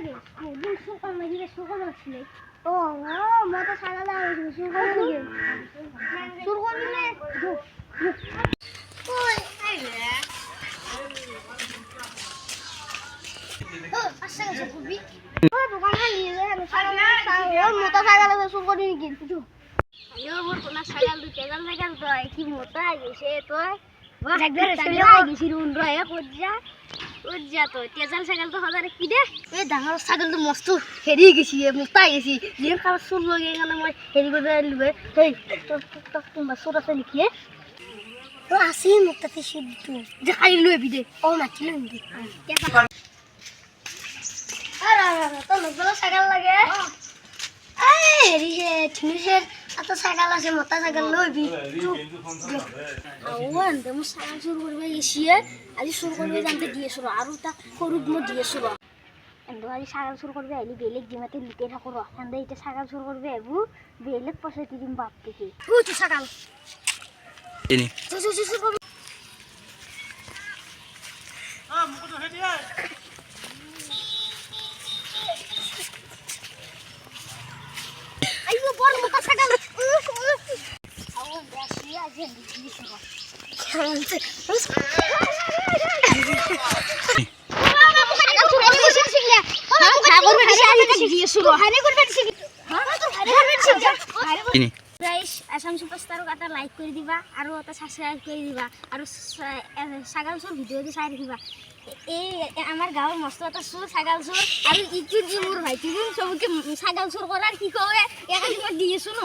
লাগে দিন সকাল নাকি সকাল আসলে ও মই তো ছাগল লাগিছিল শুরু করবি নাকি শুরু করবি না ওই আইলে আচ্ছা করবি ও দোকান নিয়ে যায় ছাগল মোটা ছাগল আছে শুরু করবি নাকি আইও মোর কোনা ছাগল দুই তেজাল ছাগল তো কি মোটা গেছে তো বাহ একবার চলে গেছি রুন রয়ে পড়জা পড়জা তো তেজাল ছাগল তো হাজার কি দে এই ডাঙর ছাগল তো মস্ত হেরি গেছি মোটা গেছি যে কাল সুর লগে গেল মই হেরি করে লবে এই তো তোমার সুর আছে নাকি ও আসি মুক্তাতে সিদ্ধু যে খাই লইবি দে ও মাটি লইবি আরে তো লগলা ছাগল লাগে এই হেরি হে ঠিনিসের এত ছাগল আছে মোটা ছাগল লইবি আওয়ান তুমি ছাগল শুরু করবে এসিয়ে আজি শুরু করবে জানতে দিয়েছিল আর তা করুক মো দিয়েছিল এন্ড আজি ছাগল শুরু করবে আইলি বেলেগ জিমাতে লুটে থাকো এন্ড এটা ছাগল শুরু করবে এবু বেলেগ পয়সা দিম বাপ থেকে ও তো ছাগল ini শুরু করবে মুকু তো হেডি আয় আইও বড় মোটা ছাগল আওয়ান দেশি আজি দিয়েছিল ini গাইস আসাম সুপারস্টার কাটা লাইক করে দিবা আর ওটা সাবস্ক্রাইব করে দিবা আর ছাগল চোর ভিডিও দি চাই রাখিবা এই আমার গাঁৱৰ মস্ত এটা চোৰ ছাগল চোৰ আৰু ইটোৰ মোৰ ভাইটি সবকে ছাগল চোৰ কৰাৰ কি কয় এখানে মই দিয়েছো ন